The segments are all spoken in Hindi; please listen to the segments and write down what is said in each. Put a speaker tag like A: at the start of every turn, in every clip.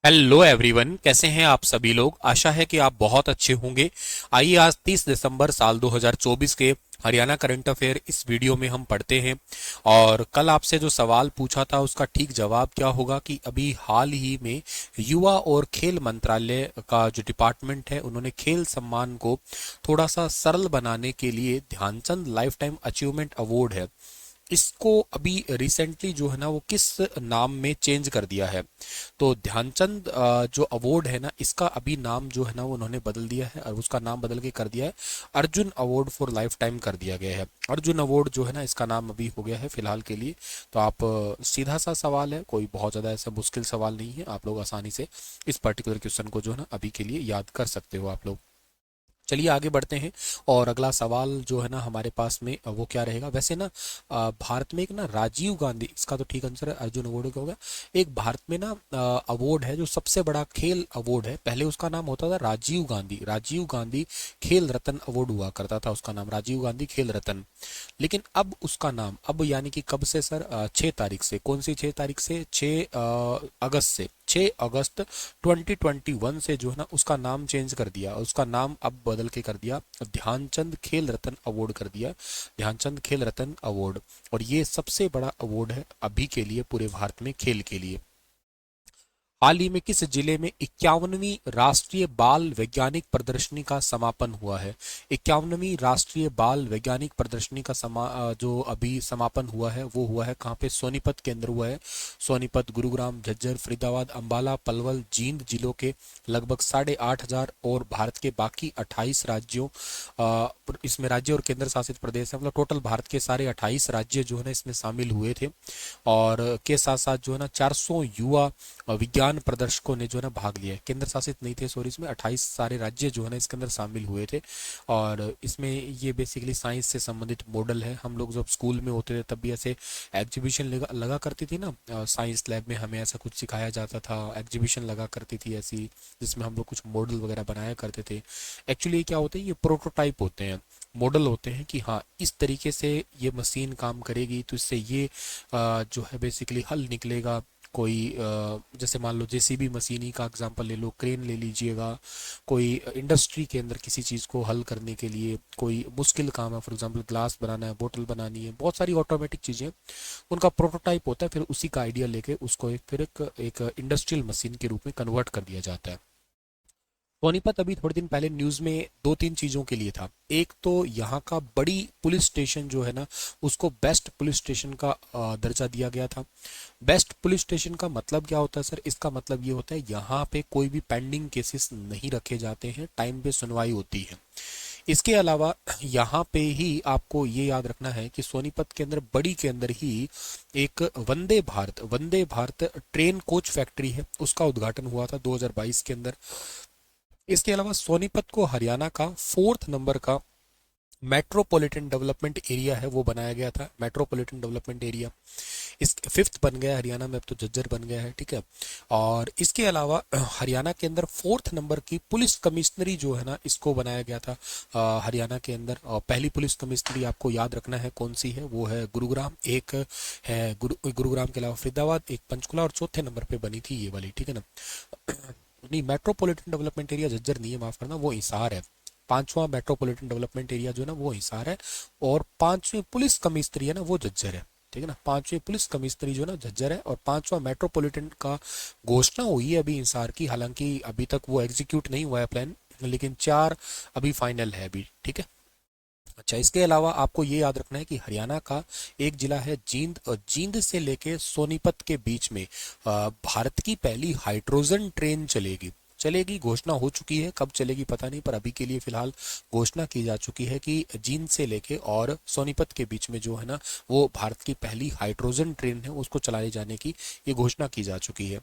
A: हेलो एवरीवन, कैसे हैं आप सभी लोग। आशा है कि आप बहुत अच्छे होंगे। आइए आज 30 दिसंबर साल 2024 के हरियाणा करंट अफेयर इस वीडियो में हम पढ़ते हैं। और कल आपसे जो सवाल पूछा था उसका ठीक जवाब क्या होगा कि अभी हाल ही में युवा और खेल मंत्रालय का जो डिपार्टमेंट है उन्होंने खेल सम्मान को थोड़ा सा सरल बनाने के लिए Dhyanchand lifetime achievement award है, इसको अभी रिसेंटली जो है ना वो किस नाम में चेंज कर दिया है। तो ध्यानचंद जो अवार्ड है ना इसका अभी नाम जो है ना वो उन्होंने बदल दिया है और उसका नाम बदल के कर दिया है Arjun award for life time कर दिया गया है। अर्जुन अवार्ड जो है ना इसका नाम अभी हो गया है फिलहाल के लिए। तो आप सीधा सा सवाल है, कोई बहुत ज़्यादा ऐसा मुश्किल सवाल नहीं है, आप लोग आसानी से इस पर्टिकुलर क्वेश्चन को जो है ना अभी के लिए याद कर सकते हो आप लोग। चलिए आगे बढ़ते हैं। और अगला सवाल जो है ना हमारे पास में वो क्या रहेगा। वैसे ना भारत में एक ना राजीव गांधी, इसका तो ठीक आंसर है, अर्जुन अवार्ड का होगा। एक भारत में ना अवार्ड है जो सबसे बड़ा खेल अवार्ड है, पहले उसका नाम होता था राजीव गांधी खेल रत्न अवार्ड हुआ करता था, उसका नाम राजीव गांधी खेल रत्न। लेकिन अब उसका नाम अब यानी कि कब से सर, 6 तारीख से। कौन सी 6 तारीख से? 6 अगस्त से। 6 अगस्त 2021 से जो है ना उसका नाम चेंज कर दिया, उसका नाम अब बदल के कर दिया ध्यानचंद खेल रत्न अवार्ड कर दिया, ध्यानचंद खेल रत्न अवार्ड। और ये सबसे बड़ा अवार्ड है अभी के लिए पूरे भारत में खेल के लिए। हाल ही में किस जिले में 51वीं राष्ट्रीय बाल वैज्ञानिक प्रदर्शनी का समापन हुआ है? 51वीं राष्ट्रीय बाल वैज्ञानिक प्रदर्शनी का जो अभी समापन हुआ है वो हुआ है कहाँ पे? सोनीपत के अंदर हुआ है। सोनीपत, गुरुग्राम, झज्जर, फरीदाबाद, अंबाला, पलवल, जींद जिलों के लगभग 8,500 और भारत के बाकी 28 राज्यों, इसमें राज्य और केंद्र शासित प्रदेश है, मतलब टोटल भारत के सारे 28 राज्य जो है ना इसमें शामिल हुए थे। और के साथ साथ जो है ना 400 युवा विज्ञान प्रदर्शकों ने जो है ना भाग लिया है। केंद्र शासित नहीं थे, सॉरी, इसमें 28 सारे राज्य जो है ना इसके अंदर शामिल हुए थे। और इसमें ये बेसिकली साइंस से संबंधित मॉडल है। हम लोग जब स्कूल में होते थे तब भी ऐसे एग्जीबिशन लगा करती थी ना, साइंस लैब में हमें ऐसा कुछ सिखाया जाता था, एग्जीबिशन लगा करती थी ऐसी, जिसमें हम लोग कुछ मॉडल वगैरह बनाया करते थे। एक्चुअली क्या होता है, ये प्रोटोटाइप होते हैं, मॉडल होते हैं कि हाँ इस तरीके से ये मशीन काम करेगी तो इससे ये जो है बेसिकली हल निकलेगा। कोई जैसे मान लो जेसीबी मशीन ही का एग्जांपल ले लो, क्रेन ले लीजिएगा। कोई इंडस्ट्री के अंदर किसी चीज़ को हल करने के लिए कोई मुश्किल काम है, फॉर एग्जांपल ग्लास बनाना है, बोतल बनानी है, बहुत सारी ऑटोमेटिक चीज़ें, उनका प्रोटोटाइप होता है, फिर उसी का आइडिया लेके उसको एक इंडस्ट्रियल मशीन के रूप में कन्वर्ट कर दिया जाता है। सोनीपत अभी थोड़े दिन पहले न्यूज में दो तीन चीजों के लिए था। एक तो यहाँ का बड़ी पुलिस स्टेशन जो है ना उसको बेस्ट पुलिस स्टेशन का दर्जा दिया गया था। बेस्ट पुलिस स्टेशन का मतलब क्या होता है सर? इसका मतलब ये होता है यहाँ पे कोई भी पेंडिंग केसेस नहीं रखे जाते हैं, टाइम पे सुनवाई होती है। इसके अलावा यहाँ पे ही आपको ये याद रखना है कि सोनीपत के अंदर बड़ी के अंदर ही एक Vande Bharat train coach factory है, उसका उद्घाटन हुआ था 2022 के अंदर। इसके अलावा सोनीपत को हरियाणा का 4th नंबर का मेट्रोपॉलिटन डेवलपमेंट एरिया है वो बनाया गया था, मेट्रोपॉलिटन डेवलपमेंट एरिया। इस 5th बन गया हरियाणा में, अब तो झज्जर बन गया है, ठीक है। और इसके अलावा हरियाणा के अंदर 4th नंबर की पुलिस कमिश्नरी जो है ना इसको बनाया गया था हरियाणा के अंदर। और पहली पुलिस कमिश्नरी आपको याद रखना है कौन सी है, वो है गुरुग्राम। एक है गुरुग्राम के अलावा फरीदाबाद, एक पंचकुला, और चौथे नंबर पे बनी थी ये वाली, ठीक है ना। नहीं, मेट्रोपॉलिटन डेवलपमेंट एरिया झज्जर नहीं है, माफ करना, वो हिसार है। पांचवा मेट्रोपॉलिटन डेवलपमेंट एरिया जो है ना वो हिसार है। और पांचवी पुलिस कमिश्नरी है ना वो झज्जर है, ठीक है ना। पांचवी पुलिस कमिश्नरी जो है ना झज्जर है, और पांचवा मेट्रोपॉलिटन का घोषणा हुई है अभी हिसार की, हालांकि अभी तक वो एग्जीक्यूट नहीं हुआ है प्लान, लेकिन चार अभी फाइनल है अभी, ठीक है। अच्छा, इसके अलावा आपको ये याद रखना है कि हरियाणा का एक जिला है जींद, और जींद से लेके सोनीपत के बीच में भारत की पहली हाइड्रोजन ट्रेन चलेगी। घोषणा हो चुकी है, कब चलेगी पता नहीं, पर अभी के लिए फिलहाल घोषणा की जा चुकी है कि जींद से लेके और सोनीपत के बीच में जो है ना वो भारत की पहली हाइड्रोजन ट्रेन है उसको चलाए जाने की ये घोषणा की जा चुकी है।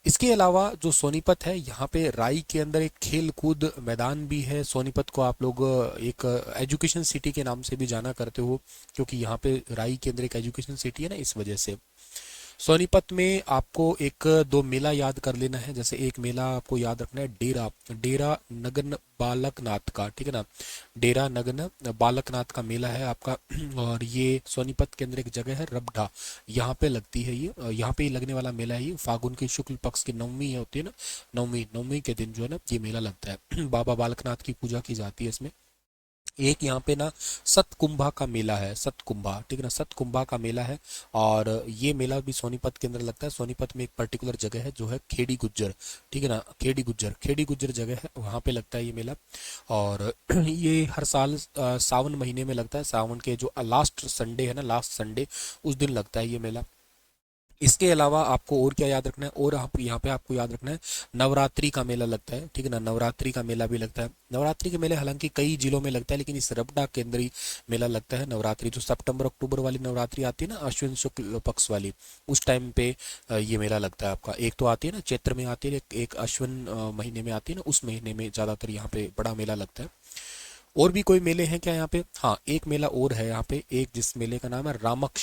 A: इसके अलावा जो सोनीपत है यहाँ पे राई के अंदर एक खेल कूद मैदान भी है। सोनीपत को आप लोग एक एजुकेशन सिटी के नाम से भी जाना करते हो, क्योंकि यहाँ पे राई के अंदर एक एजुकेशन सिटी है ना, इस वजह से। सोनीपत में आपको एक दो मेला याद कर लेना है। जैसे एक मेला आपको याद रखना है, डेरा डेरा नगन बालकनाथ का, ठीक है ना। डेरा नगन बालकनाथ का मेला है आपका। और ये सोनीपत के अंदर एक जगह है रबडा, यहाँ पे लगती है ये, यहाँ पे ही लगने वाला मेला है ये। फागुन की शुक्ल पक्ष की नवमी होती है ना, नवमी नवमी के दिन जो है ना ये मेला लगता है। बाबा बालकनाथ की पूजा की जाती है इसमें। एक यहाँ पे ना सतकुंभा का मेला है, सतकुंभा, ठीक है ना, सतकुंभा का मेला है। और ये मेला भी सोनीपत के अंदर लगता है। सोनीपत में एक पर्टिकुलर जगह है जो है खेड़ी गुज्जर, ठीक है ना, खेड़ी गुज्जर जगह है, वहाँ पे लगता है ये मेला। और ये हर साल सावन महीने में लगता है। सावन के जो लास्ट संडे है ना, लास्ट संडे, उस दिन लगता है ये मेला। इसके अलावा आपको और क्या याद रखना है, और आप यहाँ पे आपको याद रखना है नवरात्रि का मेला लगता है, ठीक है ना, नवरात्रि का मेला भी लगता है। नवरात्रि के मेले हालांकि कई जिलों में लगता है, लेकिन इस रबडा के अंदर ही मेला लगता है। नवरात्रि जो सितंबर अक्टूबर वाली नवरात्रि आती है ना, अश्विन शुक्ल पक्ष वाली, उस टाइम पे ये मेला लगता है आपका। एक तो आती है ना चैत्र में आती है, एक अश्विन महीने में आती है ना, उस महीने में ज्यादातर यहाँ पे बड़ा मेला लगता है। और भी कोई मेले हैं क्या यहाँ पे? हाँ, एक मेला और है यहाँ पे, एक जिस मेले का नाम है रामक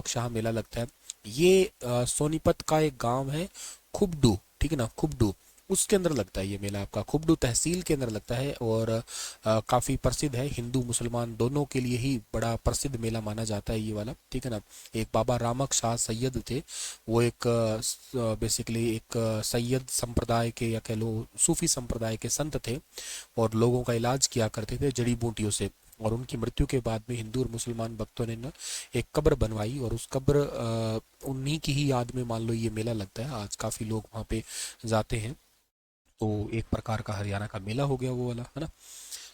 A: शाह मेला लगता है। ये सोनीपत का एक गांव है खुबडू, ठीक है ना, खुबडू, उसके अंदर लगता है ये मेला आपका। खुबडू तहसील के अंदर लगता है। और काफी प्रसिद्ध है, हिंदू मुसलमान दोनों के लिए ही बड़ा प्रसिद्ध मेला माना जाता है ये वाला, ठीक है ना। एक बाबा रामक शाह सैयद थे, वो एक बेसिकली एक सैयद संप्रदाय के, या कह लो सूफी संप्रदाय के संत थे, और लोगों का इलाज किया करते थे जड़ी बूटियों से। और उनकी मृत्यु के बाद में हिंदू और मुसलमान भक्तों ने ना एक कब्र बनवाई, और उस कब्र उन्हीं की ही याद में मान लो ये मेला लगता है। आज काफी लोग वहाँ पे जाते हैं। तो एक प्रकार का हरियाणा का मेला हो गया वो वाला, है ना।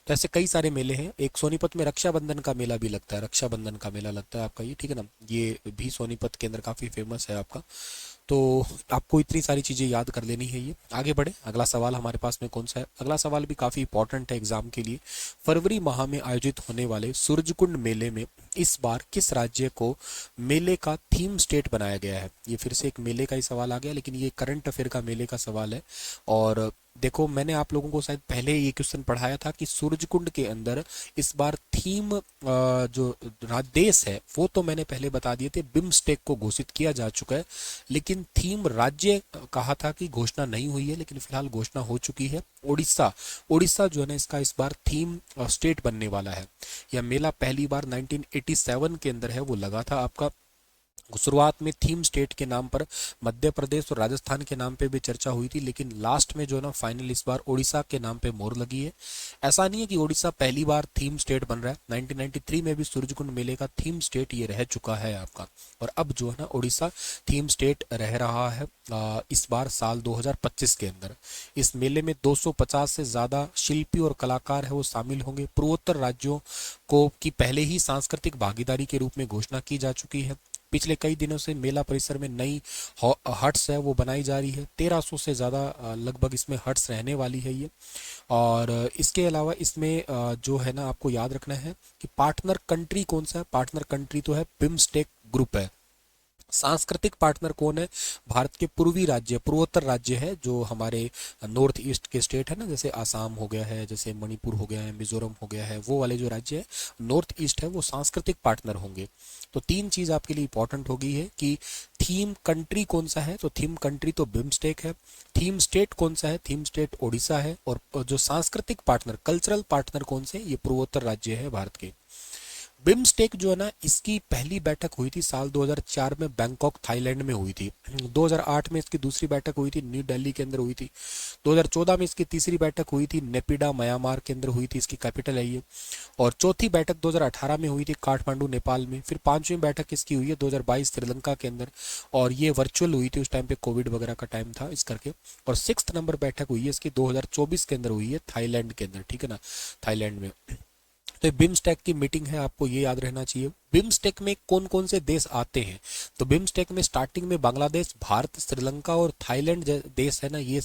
A: तो ऐसे कई सारे मेले हैं। एक सोनीपत में रक्षाबंधन का मेला भी लगता है, रक्षाबंधन का मेला लगता है आपका ये, ठीक है ना। ये भी सोनीपत के अंदर काफी फेमस है आपका। तो आपको इतनी सारी चीजें याद कर लेनी है ये। आगे बढ़े, अगला सवाल हमारे पास में कौन सा है? अगला सवाल भी काफी इंपॉर्टेंट है एग्जाम के लिए। फरवरी माह में आयोजित होने वाले सूरजकुंड मेले में इस बार किस राज्य को मेले का थीम स्टेट बनाया गया है? ये फिर से एक मेले का ही सवाल आ गया, लेकिन ये करंट अफेयर का मेले का सवाल है। और देखो, मैंने आप लोगों को शायद पहले ये क्वेश्चन पढ़ाया था कि सूरजकुंड के अंदर इस बार थीम जो देश है वो तो मैंने पहले बता दिए थे, बिम्स्टेक को घोषित किया जा चुका है। लेकिन थीम राज्य कहा था कि घोषणा नहीं हुई है, लेकिन फिलहाल घोषणा हो चुकी है। उड़ीसा, उड़ीसा जो है ना इसका इस बार थीम स्टेट बनने वाला है। यह मेला पहली बार 1987 के अंदर है वो लगा था आपका। शुरुआत में थीम स्टेट के नाम पर मध्य प्रदेश और राजस्थान के नाम पे भी चर्चा हुई थी, लेकिन लास्ट में जो है ना फाइनल इस बार उड़ीसा के नाम पे मोहर लगी है। ऐसा नहीं है कि उड़ीसा पहली बार थीम स्टेट बन रहा है, 1993 में भी सूरजकुंड मेले का थीम स्टेट ये रह चुका है आपका। और अब जो है ना उड़ीसा थीम स्टेट रह रहा है इस बार साल 2025 के अंदर। इस मेले में 250 से ज्यादा शिल्पी और कलाकार है वो शामिल होंगे। पूर्वोत्तर राज्यों को की पहले ही सांस्कृतिक भागीदारी के रूप में घोषणा की जा चुकी है। पिछले कई दिनों से मेला परिसर में नई हट्स है वो बनाई जा रही है। 1300 से ज़्यादा लगभग इसमें हट्स रहने वाली है ये। और इसके अलावा इसमें जो है ना आपको याद रखना है कि पार्टनर कंट्री कौन सा है? पार्टनर कंट्री तो है बिम्स्टेक ग्रुप है। सांस्कृतिक पार्टनर कौन है? भारत के पूर्वी राज्य, पूर्वोत्तर राज्य है जो हमारे नॉर्थ ईस्ट के स्टेट है ना, जैसे आसाम हो गया है, जैसे मणिपुर हो गया है, मिजोरम हो गया है, वो वाले जो राज्य है नॉर्थ ईस्ट है वो सांस्कृतिक पार्टनर होंगे। तो तीन चीज आपके लिए इंपॉर्टेंट होगी है कि थीम कंट्री कौन सा है, तो थीम कंट्री तो बिम्स्टेक है। थीम स्टेट कौन सा है? थीम स्टेट ओडिशा है। और जो सांस्कृतिक पार्टनर, कल्चरल पार्टनर कौन से? ये पूर्वोत्तर राज्य है भारत के। बिम्स्टेक जो है ना इसकी पहली बैठक हुई थी साल 2004 में बैंकॉक थाईलैंड में हुई थी। 2008 में इसकी दूसरी बैठक हुई थी, न्यू दिल्ली के अंदर हुई थी। 2014 में इसकी तीसरी बैठक हुई थी, नेपिडा म्यांमार के अंदर हुई थी, इसकी कैपिटल है ये। और चौथी बैठक 2018 में हुई थी काठमांडू नेपाल में। फिर पांचवी बैठक इसकी हुई है 2022 श्रीलंका के अंदर, और ये वर्चुअल हुई थी, उस टाइम पे कोविड वगैरह का टाइम था इस करके। और सिक्स नंबर बैठक हुई है इसकी 2024 के अंदर हुई है थाईलैंड के अंदर, ठीक है ना, थाईलैंड में। तो ये बिम्स्टेक की मीटिंग है, आपको ये याद रहना चाहिए। बिम्स्टेक में कौन कौन से देश आते हैं? तो बिम्स्टेक में स्टार्टिंग में बांग्लादेश, भारत, श्रीलंका और थाईलैंड देश है ना ये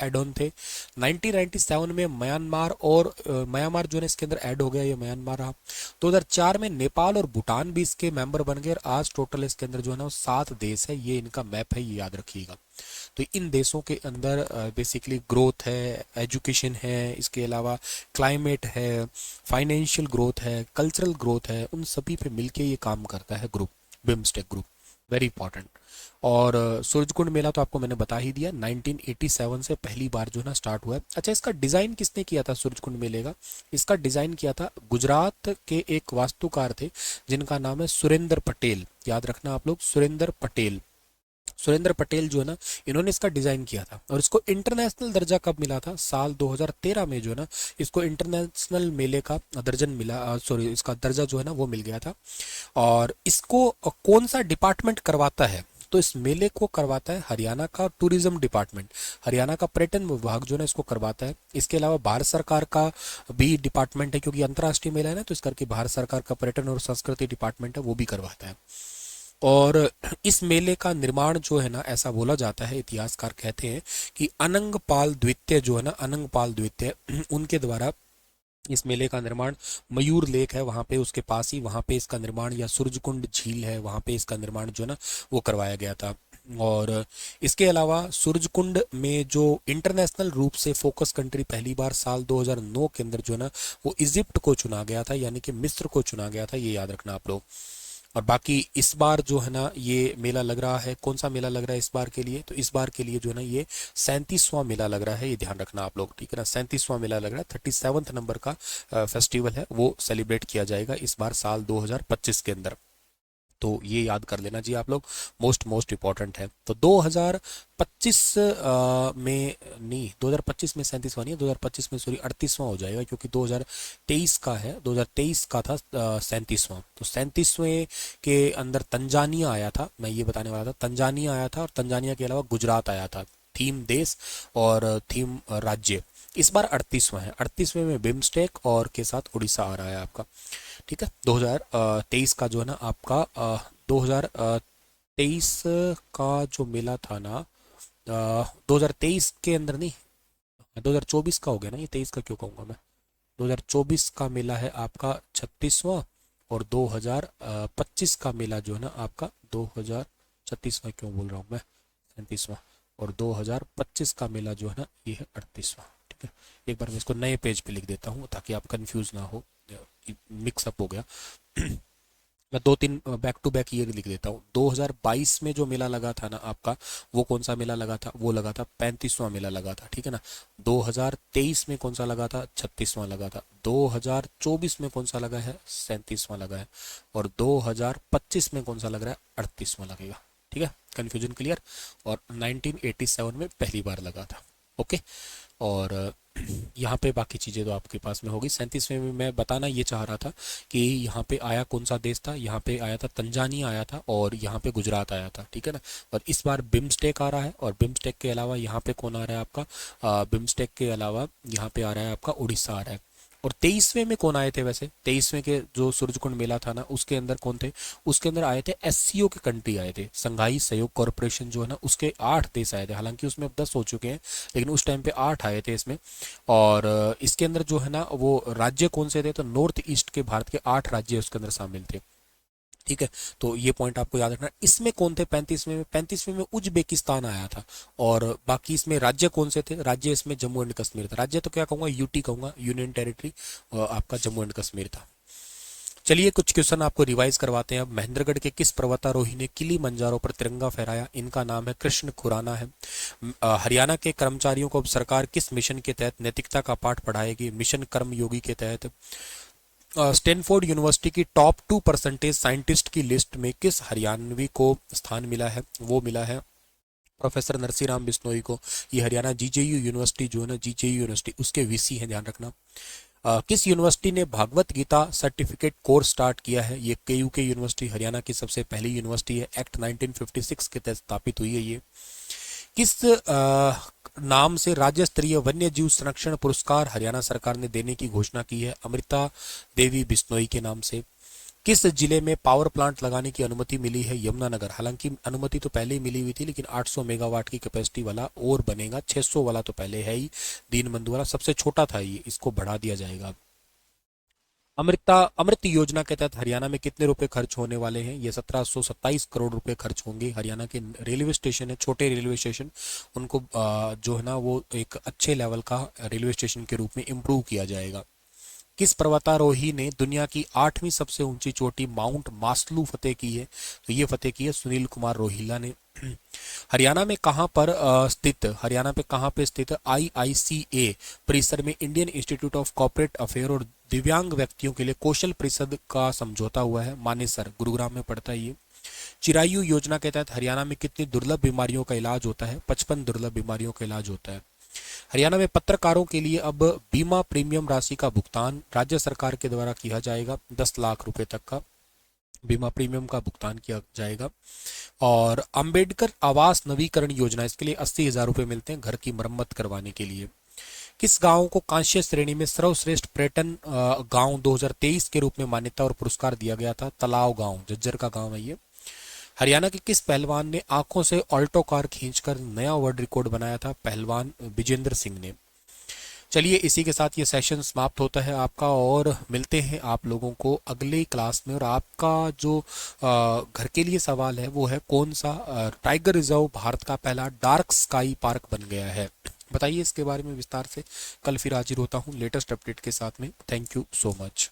A: ऐड ऑन थे। 1997 में म्यांमार, और म्यांमार जो है इसके अंदर ऐड हो गया, ये म्यांमार रहा। 2004 में नेपाल और भूटान भी इसके मेंबर बन गए, और आज टोटल इसके अंदर जो है ना वो 7 देश है। ये इनका मैप है, ये याद रखिएगा। तो इन देशों के अंदर बेसिकली ग्रोथ है, एजुकेशन है, इसके अलावा क्लाइमेट है, फाइनेंशियल ग्रोथ है, कल्चरल ग्रोथ है, उन सभी पे मिलके ये काम करता है group, BIMSTEC group. Very important. और सूरजकुंड मेला तो आपको मैंने बता ही दिया, 1987 से पहली बार जो है ना स्टार्ट हुआ है। अच्छा, इसका डिज़ाइन किसने किया था सूरजकुंड मेले का? इसका डिज़ाइन किया था गुजरात के एक वास्तुकार थे जिनका नाम है सुरेंद्र पटेल। याद रखना आप लोग, सुरेंद्र पटेल। सुरेंद्र पटेल जो है ना, इन्होंने इसका डिज़ाइन किया था। और इसको इंटरनेशनल दर्जा कब मिला था? साल 2013 में जो है ना इसको इंटरनेशनल मेले का दर्जन मिला, सॉरी, इसका दर्जा जो है ना वो मिल गया था। और इसको कौन सा डिपार्टमेंट करवाता है? तो इस मेले को करवाता है हरियाणा का टूरिज्म डिपार्टमेंट। हरियाणा का पर्यटन विभाग जो है ना इसको करवाता है। इसके अलावा भारत सरकार का भी डिपार्टमेंट है, क्योंकि अंतर्राष्ट्रीय मेला है ना, तो इस करके भारत सरकार का पर्यटन और संस्कृति डिपार्टमेंट है, वो भी करवाता है। और इस मेले का निर्माण जो है ना, ऐसा बोला जाता है, इतिहासकार कहते हैं कि अनंगपाल द्वितीय जो है ना, अनंगपाल द्वितीय उनके द्वारा इस मेले का निर्माण, मयूर लेक है वहाँ पे, उसके पास ही वहाँ पे इसका निर्माण, या सूरजकुंड झील है वहाँ पे इसका निर्माण जो है ना वो करवाया गया था। और इसके अलावा सूरजकुंड में जो इंटरनेशनल रूप से फोकस कंट्री पहली बार साल 2009 के अंदर जो है ना वो इजिप्ट को चुना गया था, यानी कि मिस्र को चुना गया था, ये याद रखना आप लोग। और बाकी इस बार जो है ना ये मेला लग रहा है, कौन सा मेला लग रहा है इस बार के लिए? तो इस बार के लिए जो है ना ये 37वां मेला लग रहा है, ये ध्यान रखना आप लोग, ठीक है ना। 37वां मेला लग रहा है, 37th नंबर का फेस्टिवल है, वो सेलिब्रेट किया जाएगा इस बार साल 2025 के अंदर। तो ये याद कर लेना जी आप लोग, मोस्ट मोस्ट इंपॉर्टेंट है। तो 2025 में नहीं, 2025 में 37वां नहीं है, 2025 में सॉरी 38वां हो जाएगा, क्योंकि 2023 का है, 2023 का था 37वां। तो 37वें के अंदर तंजानिया आया था, मैं ये बताने वाला था, तंजानिया आया था, और तंजानिया के अलावा गुजरात आया था। थीम देश और थीम राज्य। इस बार 38वां है, 38वें में बिम्स्टेक और के साथ उड़ीसा आ रहा है आपका, ठीक है। 2023 का जो है ना आपका 2023 का जो मेला था ना, 2023 के अंदर नहीं, 2024 का हो गया ना, ये 23 का क्यों कहूँगा मैं। 2024 का मेला है आपका 36वां, और 2025 का मेला जो है ना आपका 2036वां क्यों बोल रहा हूँ मैं, 37वां। और 2025 का मेला जो है ना ये है 38वां, ठीक है। एक बार मैं इसको नए पेज पे लिख देता हूँ ताकि आप कंफ्यूज ना हो, मिक्सअप हो गया। मैं दो तीन बैक टू बैक ईयर लिख देता हूँ। 2022 में जो मेला लगा था ना आपका, वो कौन सा मेला लगा था? वो लगा था 35वां मेला लगा था, ठीक है ना। 2023 में कौन सा लगा था? 36वां लगा था। 2024 में कौन सा लगा है? 37वां लगा है। और 2025 में कौन सा लग रहा है? 38वां लगेगा, ठीक है। Confusion clear. और 1987 में पहली बार लगा था, ओके। और यहाँ पे बाकी चीज़ें तो आपके पास में होगी। 37वें में मैं बताना ये चाह रहा था कि यहाँ पे आया कौन सा देश था, यहाँ पे आया था तंजानिया आया था, और यहाँ पे गुजरात आया था, ठीक है ना। और इस बार बिम्स्टेक आ रहा है, और बिम्स्टेक के अलावा यहाँ पे कौन आ रहा है आपका? बिम्स्टेक के अलावा यहाँ पे आ रहा है आपका उड़ीसा आ रहा है। और 23वें में कौन आए थे वैसे? 23वें के जो सूरजकुंड मेला था ना उसके अंदर कौन थे? उसके अंदर आए थे एससीओ के कंट्री आए थे, संघाई सहयोग कॉरपोरेशन जो है ना उसके 8 देश आए थे। हालांकि उसमें अब 10 हो चुके हैं, लेकिन उस टाइम पे 8 आए थे इसमें। और इसके अंदर जो है ना वो राज्य कौन से थे? तो नॉर्थ ईस्ट के भारत के 8 राज्य उसके अंदर शामिल थे, ठीक है। तो ये पॉइंट आपको याद रखना। इसमें कौन थे 35वें में? 35वें में उज्बेकिस्तान आया था। और बाकी इसमें राज्य कौन से थे? राज्य इसमें जम्मू एंड कश्मीर था। राज्य तो क्या कहूँगा, यूटी कहूँगा, यूनियन टेरिटरी, आपका जम्मू एंड कश्मीर था। चलिए कुछ क्वेश्चन आपको रिवाइज करवाते हैं अब। महेंद्रगढ़ के किस पर्वतारोही ने किली मंजारो पर तिरंगा फहराया? इनका नाम है कृष्ण खुराना है। हरियाणा के कर्मचारियों को अब सरकार किस मिशन के तहत नैतिकता का पाठ पढ़ाएगी? मिशन कर्मयोगी के तहत। स्टैनफोर्ड यूनिवर्सिटी की टॉप 2% साइंटिस्ट की लिस्ट में किस हरियाणवी को स्थान मिला है? वो मिला है प्रोफेसर नरसीराम बिश्नोई को। ये हरियाणा जीजेयू यूनिवर्सिटी जो है ना, जीजेयू यूनिवर्सिटी उसके वीसी हैं, ध्यान रखना। किस यूनिवर्सिटी ने Bhagavad Gita certificate course start किया है? ये केयू के यूनिवर्सिटी हरियाणा की सबसे पहली यूनिवर्सिटी है, एक्ट 1956 के तहत स्थापित हुई है ये। किस नाम से राज्य स्तरीय वन्य जीव संरक्षण पुरस्कार हरियाणा सरकार ने देने की घोषणा की है? अमृता देवी बिश्नोई के नाम से। किस जिले में पावर प्लांट लगाने की अनुमति मिली है? यमुनानगर। हालांकि अनुमति तो पहले ही मिली हुई थी, लेकिन 800 मेगावाट की कैपेसिटी वाला और बनेगा, 600 वाला तो पहले है ही, दीनबंधु वाला सबसे छोटा था ये, इसको बढ़ा दिया जाएगा। अमृत योजना के तहत हरियाणा में कितने रुपए खर्च होने वाले हैं? ये 1727 करोड़ रुपए खर्च होंगे। हरियाणा के रेलवे स्टेशन है, छोटे रेलवे स्टेशन, उनको जो है ना वो एक अच्छे लेवल का रेलवे स्टेशन के रूप में इम्प्रूव किया जाएगा। किस पर्वतारोही ने दुनिया की 8वीं सबसे ऊंची चोटी माउंट मास्लू फतेह की है? तो ये फतेह की है सुनील कुमार रोहिला ने। हरियाणा पे कहाँ पे स्थित आईआईसीए परिसर में Indian institute of corporate affair और दिव्यांग व्यक्तियों के लिए कौशल परिषद का समझौता हुआ है? मानेसर, गुरुग्राम में पड़ता है ये। चिरायु योजना के तहत हरियाणा में कितनी दुर्लभ बीमारियों का इलाज होता है? 55 दुर्लभ बीमारियों का इलाज होता है। हरियाणा में पत्रकारों के लिए अब बीमा प्रीमियम राशि का भुगतान राज्य सरकार के द्वारा किया जाएगा। 10 लाख रुपए तक का बीमा प्रीमियम का भुगतान किया जाएगा। और अंबेडकर आवास नवीकरण योजना, इसके लिए 80,000 रुपए मिलते हैं घर की मरम्मत करवाने के लिए। किस गांव को कांस्य श्रेणी में सर्वश्रेष्ठ पर्यटन गांव 2023 के रूप में मान्यता और पुरस्कार दिया गया था? तलाव गांव, झज्जर का गांव है ये। हरियाणा के किस पहलवान ने आंखों से ऑल्टो कार खींचकर नया वर्ल्ड रिकॉर्ड बनाया था? पहलवान विजेंद्र सिंह ने। चलिए इसी के साथ ये सेशन समाप्त होता है आपका, और मिलते हैं आप लोगों को अगले क्लास में। और आपका जो घर के लिए सवाल है वो है, कौन सा टाइगर रिजर्व भारत का पहला डार्क स्काई पार्क बन गया है? बताइए इसके बारे में विस्तार से। कल फिर हाजिर होता हूँ लेटेस्ट अपडेट के साथ में। Thank you so much.